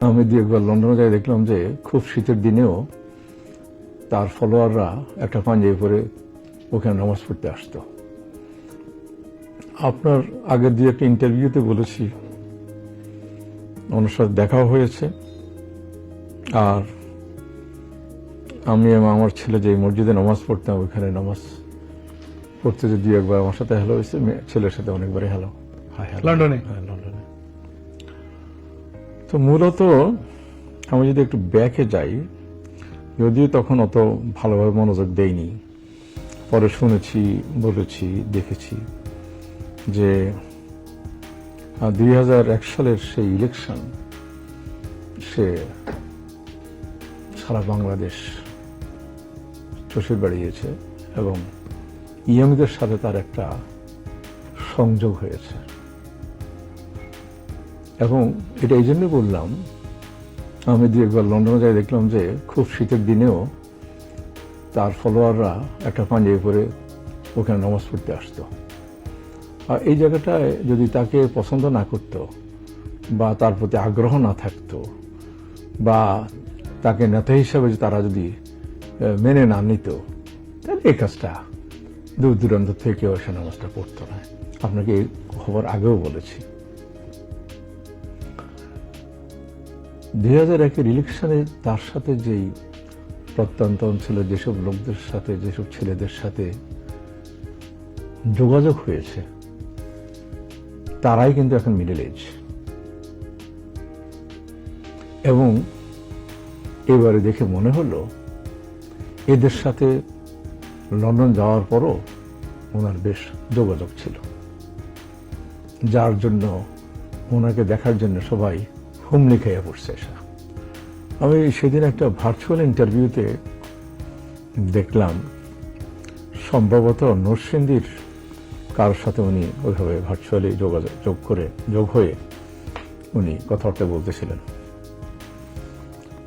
আমি একবার লন্ডনে যাই, দেখলাম যে খুব শীতের দিনেও তার ফলোয়াররা একটা পাঞ্জাবি পরে ওখানে নামাজ পড়তে আসতো। আপনার আগের দিয়ে একটা ইন্টারভিউতে বলেছি, ওনার সাথে দেখাও হয়েছে। আর আমি এবং আমার ছেলে যে মসজিদে নামাজ পড়তাম, ওইখানে নামাজ পড়তে যে দুই একবার আমার সাথে হ্যালো হয়েছে, ছেলের সাথে অনেকবারই হ্যালো। লন্ডনে? হ্যাঁ, লন্ডনে। তো মূলত আমি যদি একটু ব্যাকে যাই, যদিও তখন অত ভালোভাবে মনোযোগ দেইনি, পরে শুনেছি, বলেছি, দেখেছি যে 2001 সালের সেই ইলেকশন সে সারা বাংলাদেশ চষে বেড়িয়েছে এবং ইয়ংদের সাথে তার একটা সংযোগ হয়েছে। এবং এটা এই জন্য বললাম, আমি একবার লন্ডনে যাই, দেখলাম যে খুব শীতের দিনেও তার ফলোয়াররা একটা পাঞ্জাবি পরে ওখানে নামাজ পড়তে আসতো। আর এই জায়গাটায় যদি তাকে পছন্দ না করত, বা তার প্রতি আগ্রহ না থাকতো, বা তাকে নেতা হিসাবে তারা যদি মেনে না নিত, তাহলে এই কাজটা দূর দূরান্ত থেকেও সে নামাজটা পড়তো না। আপনাকে এই খবর আগেও বলেছি। 2001-এর ইলেকশনে তার সাথে যেই প্রত্যন্ত অঞ্চলের যেসব লোকদের সাথে, যেসব ছেলেদের সাথে যোগাযোগ হয়েছে, তারাই কিন্তু এখন মিডল এজ। এবং এবারে দেখে মনে হলো এদের সাথে লন্ডন যাওয়ার পরও ওনার বেশ যোগাযোগ ছিল, যার জন্য ওনাকে দেখার জন্য সবাই হুমলি খেয়ে পড়ছে। আমি সেদিন একটা ভার্চুয়াল ইন্টারভিউতে দেখলাম, সম্ভবত নরসিংদীর কারোর সাথে উনি ওইভাবে ভার্চুয়ালি যোগ হয়ে উনি কথাবার্তা বলতেছিলেন।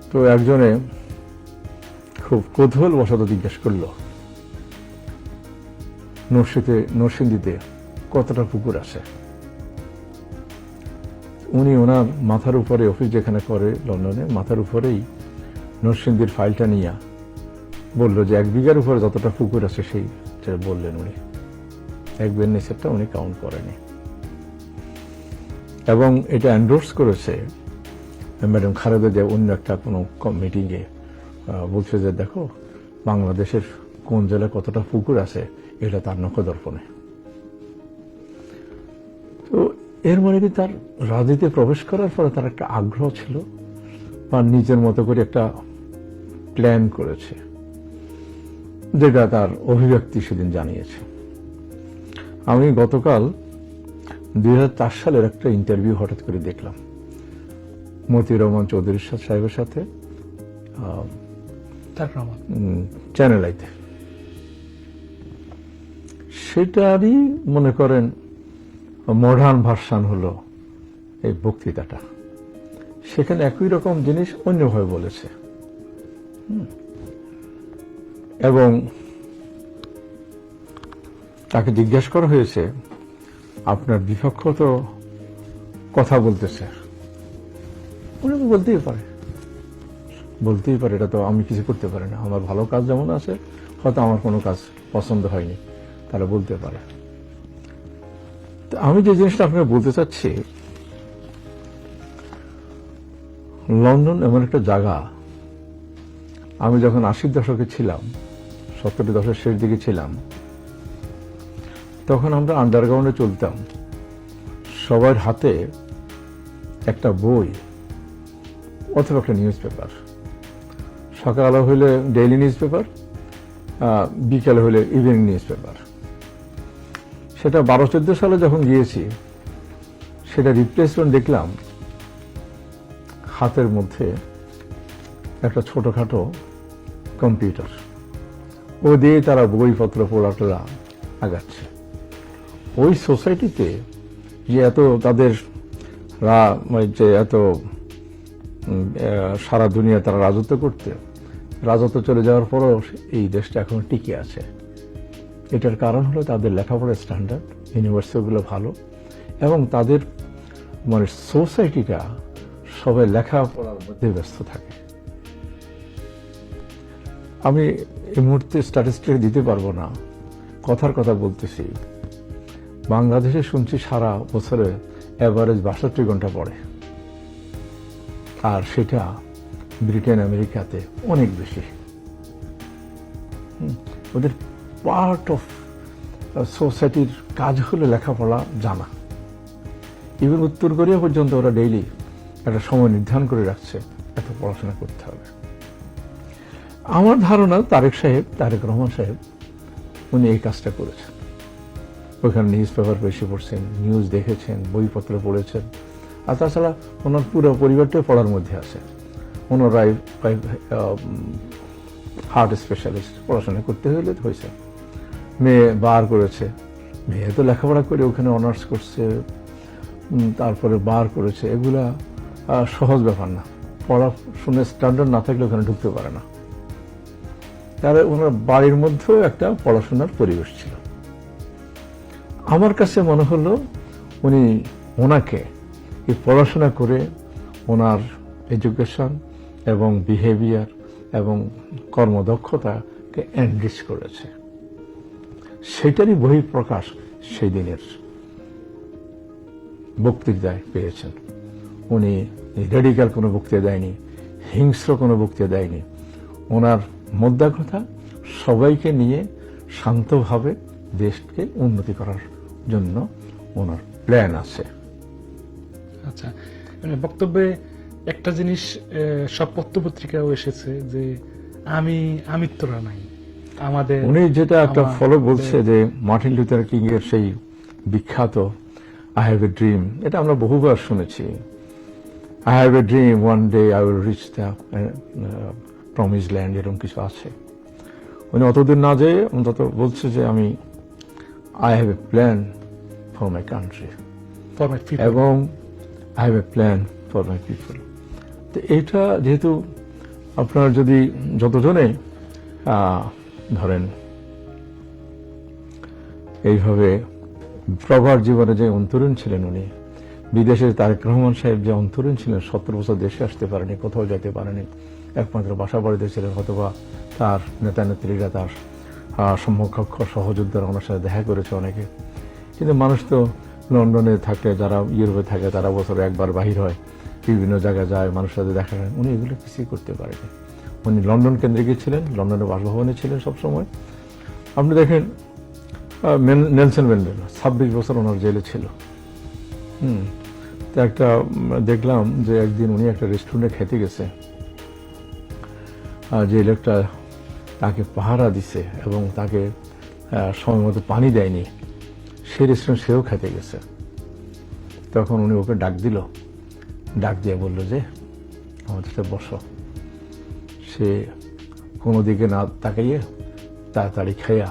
তো একজনে খুব কৌতূহল বশত জিজ্ঞেস করল, নরসিংদীতে কতটা পুকুর আছে? উনি ওনার মাথার উপরে, অফিস যেখানে করে লন্ডনে, মাথার উপরেই নরসিংদীর ফাইলটা নিয়ে বলল যে 1 বিঘার উপরে যতটা পুকুর আছে সেইটা বললেন উনি। 1 বিঘার নিচেরটা উনি কাউন্ট করেনি। এবং এটা এন্ডোর্স করেছে ম্যাডাম খালেদা জিয়া অন্য একটা কোনো মিটিংয়ে, বলছে যে দেখো বাংলাদেশের কোন জেলায় কতটা পুকুর আছে, এটা তার নখদর্পণে। তো এর মানে কি তার রাজনীতিতে প্রবেশ করার পরে তার একটা আগ্রহ ছিল, বা নিজের মতো করে একটা প্ল্যান করেছে, যেটা তার অভিব্যক্তি সেদিন জানিয়েছে। আমি গতকাল 2004 সালের একটা ইন্টারভিউ হঠাৎ করে দেখলাম মতিউর রহমান চৌধুরী সাহেবের সাথে চ্যানেল আইতে। সেটারই মনে করেন মডার্ন ভার্সন হলো এই বক্তৃতাটা। সেখানে একই রকম জিনিস অন্যভাবে বলেছে। এবং তাকে জিজ্ঞেস করা হয়েছে, আপনার বিপক্ষ তো কথা বলতেছে। উনি বলতেই পারে, এটা তো আমি কিছু করতে পারি না, আমার ভালো কাজ যেমন আছে, হয়তো আমার কোনো কাজ পছন্দ হয়নি, তারা বলতে পারে। আমি যে জিনিসটা আপনাকে বলতে চাচ্ছি, লন্ডন এমন একটা জায়গা, আমি যখন 80-র দশকে ছিলাম, 70-এর দশকের শেষ দিকে ছিলাম, তখন আমরা আন্ডারগ্রাউন্ডে চলতাম, সবার হাতে একটা বই অথবা একটা নিউজ পেপার। সকালে হইলে ডেইলি নিউজ পেপার, বিকালে হইলে ইভিনিং নিউজ পেপার। সেটা 12-14 সালে যখন গিয়েছি, সেটা রিপ্লেসমেন্ট দেখলাম হাতের মধ্যে একটা ছোটখাটো কম্পিউটার, ও দিয়ে তারা বইপত্র পড়াটা আগাচ্ছে। ওই সোসাইটিতে যে এত তাদের যে এত সারা দুনিয়া তারা রাজত্ব চলে যাওয়ার পরও এই দেশটা এখন টিকে আছে। এটার কারণ হলো তাদের লেখাপড়ার স্ট্যান্ডার্ড, ইউনিভার্সিটিগুলো ভালো, এবং তাদের মানে সোসাইটিটা সবাই লেখাপড়ার মধ্যে ব্যস্ত থাকে। আমি এই মুহূর্তে স্ট্যাটিস্টিক দিতে পারবো না, কথার কথা বলতেছি। বাংলাদেশে শুনছি সারা বছরে অ্যাভারেজ 62 ঘন্টা পড়ে, আর সেটা ব্রিটেন আমেরিকাতে অনেক বেশি। ওদের পার্ট অফ সোসাইটির কাজ হলো লেখাপড়া জানা। ইভেন উত্তর কোরিয়া পর্যন্ত ওরা ডেইলি একটা সময় নির্ধারণ করে রাখছে এত পড়াশোনা করতে হবে। আমার ধারণা তারেক রহমান সাহেব উনি এই কাজটা করেছেন। ওইখানে নিউজ পেপার বেশি পড়ছেন, নিউজ দেখেছেন, বইপত্র পড়েছেন, আর তাছাড়া ওনার পুরো পরিবারটাই পড়ার মধ্যে আছে। ওনারাই হার্ট স্পেশালিস্ট, পড়াশোনা করতে হলে হয়েছে। মেয়ে বার করেছে, মেয়ে তো লেখাপড়া করে ওখানে অনার্স করছে, তারপরে বার করেছে। এগুলা সহজ ব্যাপার না, পড়াশোনার স্ট্যান্ডার্ড না থাকলে ওখানে ঢুকতে পারে না। তাহলে ওনার বাড়ির মধ্যেও একটা পড়াশোনার পরিবেশ ছিল। আমার কাছে মনে হলো ওনাকে এই পড়াশোনা করে ওনার এডুকেশন এবং বিহেভিয়ার এবং কর্মদক্ষতাকে এনরিচ করেছে। সেটারই বহিঃপ্রকাশ সেই দিনের বক্তৃতায় পেয়েছেন। উনি রেডিক্যাল কোনো বক্তৃতা দেয়নি, হিংস্র কোনো বক্তৃতা দেয়নি। ওনার মোদ্দা কথা, সবাইকে নিয়ে শান্তভাবে দেশকে উন্নতি করার জন্য ওনার প্ল্যান আছে। আচ্ছা, বক্তব্যে একটা জিনিস সব পত্রপত্রিকাও এসেছে যে আমিত্বরা নাই আমাদের। উনি যেটা একটা ফলো বলছে যে মার্টিন লুথার কিং এর সেই বিখ্যাত আই হ্যাভ এ ড্রিম, এটা আমরা বহুবার শুনেছি। I have a dream, one day I will reach the promise land, এরকম কিছু আছে। উনি অতদূর না যেয়ে অন্তত বলছে যে আমি I have a plan for my country এবং I have a plan for my people. তো এটা যেহেতু আপনার যদি যতজনে ধরেন এইভাবে প্রভার জীবনে যে অন্তরীণ ছিলেন, উনি বিদেশে তারেক রহমান সাহেব যে অন্তরীণ ছিলেন, 17 বছর দেশে আসতে পারেনি, কোথাও যেতে পারেনি, একমাত্র বাসা বাড়িতে ছিলেন, অথবা তার নেতা নেত্রীরা, তার সমকক্ষ সহযোদ্ধারা ওনার সাথে দেখা করেছে অনেকে। কিন্তু মানুষ তো লন্ডনে থাকে, যারা ইউরোপে থাকে, তারা বছরে একবার বাহির হয়, বিভিন্ন জায়গায় যায়, মানুষের সাথে দেখা করেন। উনি এগুলো কিছুই করতে পারেনি। উনি লন্ডন কেন্দ্রে গিয়েছিলেন, লন্ডনের বাসভবনে ছিলেন সবসময়। আপনি দেখেন নেলসন ম্যান্ডেলা 26 বছর ওনার জেলে ছিল। তো একটা দেখলাম যে একদিন উনি একটা রেস্টুরেন্টে খেতে গেছে, যে লোকটা তাকে পাহারা দিছে এবং তাকে সময় মতো পানি দেয়নি, সেই রেস্টুরেন্ট সেও খেতে গেছে। তখন উনি ওকে ডাক দিয়ে বলল যে আমাদের সাথে বসো। সে কোনো দিকে না তাকাইয়ে তাড়াতাড়ি খাইয়া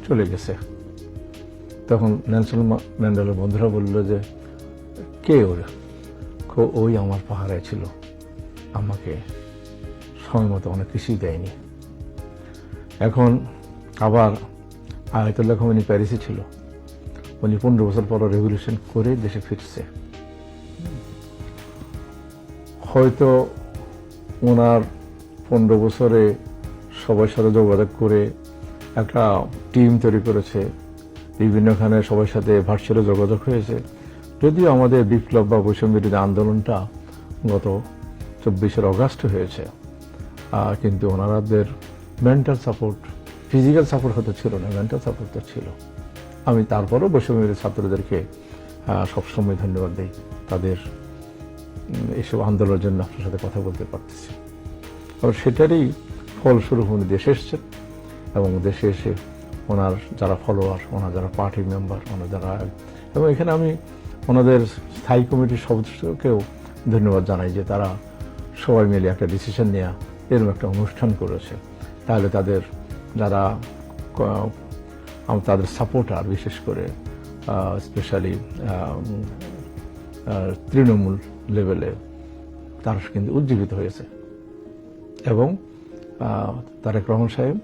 চলে গেছে। তখন নেলসন ম্যান্ডেলার বন্ধুরা বলল যে কে ওরা? ওই আমার পাহারায় ছিল, আমাকে সময় মতো অনেক কিছুই দেয়নি। এখন আবার আয়াতুল্লাহ খামেনি প্যারিসে ছিল, উনি 15 বছর পর রেভলিউশন করে দেশে ফিরছে। হয়তো ওনার 15 বছরে সবার সাথে যোগাযোগ করে একটা টিম তৈরি করেছে, বিভিন্নখানে সবার সাথে ভার্চুয়ালি যোগাযোগ হয়েছে। যদিও আমাদের বিপ্লব বা বৈষম্য বিরোধী আন্দোলনটা গত 24 অগাস্ট হয়েছে, কিন্তু ওনাদের মেন্টাল সাপোর্ট, ফিজিক্যাল সাপোর্ট হয়তো ছিল না, মেন্টাল সাপোর্ট তো ছিল। আমি তারপরও বৈষম্য বিরোধী ছাত্রদেরকে সবসময় ধন্যবাদ দিই, তাদের এসব আন্দোলনের জন্য আপনার সাথে কথা বলতে পারতেছি। আর সেটারই ফলস্বরূপ উনি দেশে এসছেন এবং দেশে এসে ওনার যারা ফলোয়ার, ওনার যারা পার্টি মেম্বার, ওনার যারা, এবং এখানে আমি ওনাদের স্থায়ী কমিটির সদস্যকেও ধন্যবাদ জানাই যে তারা সবাই মিলে একটা ডিসিশন নেওয়া, এরকম একটা অনুষ্ঠান করেছে। তাহলে তাদের যারা তাদের সাপোর্টার, বিশেষ করে স্পেশালি তৃণমূল লেভেলে, তারা কিন্তু উজ্জীবিত হয়েছে এবং তারেক রহমান সাহেব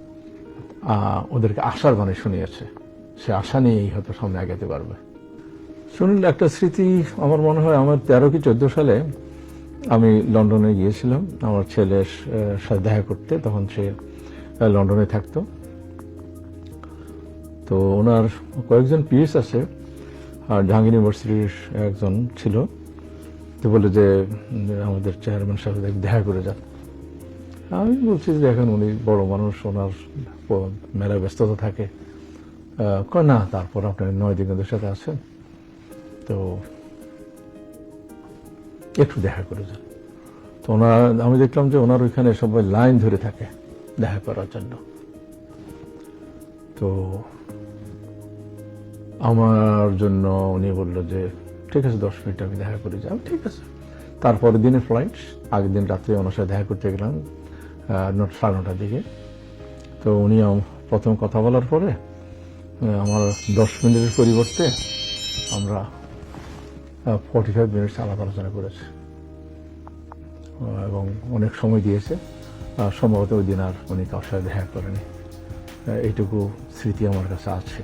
ওদেরকে আশার বাণী শুনিয়েছে। সে আশা নিয়েই হয়তো সামনে আগাতে পারবে। শুনুন, একটা স্মৃতি আমার মনে হয়, আমার 13 কি 14 সালে আমি লন্ডনে গিয়েছিলাম আমার ছেলের সাথে দেখা করতে, তখন সে লন্ডনে থাকতো। তো ওনার কয়েকজন পিএস আছে, আর জাহাঙ্গীর ইউনিভার্সিটির একজন ছিল, তো বলে যে আমাদের চেয়ারম্যান সাহেব দেখা করে যান। আমি বলছি যে এখন উনি বড় মানুষ, ওনার মেলা ব্যস্ততা থাকে। কয় না, তারপর আপনার 9 দিন ওদের সাথে আছেন, তো একটু দেখা করে যান। তো আমি দেখলাম যে ওনার ওইখানে সবাই লাইন ধরে থাকে দেখা করার জন্য। তো আমার জন্য উনি বললো যে ঠিক আছে 10 মিনিট আমি দেখা করে যাই। ঠিক আছে। তারপরের দিনে ফ্লাইট, আগের দিন রাত্রে ওনার সাথে দেখা করতে গেলাম 9:30টার দিকে। তো উনি প্রথম কথা বলার পরে আমার 10 মিনিটের পরিবর্তে আমরা 45 মিনিট আলাপ আলোচনা করেছি এবং অনেক সময় দিয়েছে। সম্ভবত ওই দিন আর উনি কারোর সাথে দেখা করেনি, এইটুকু স্মৃতি আমার কাছে আছে।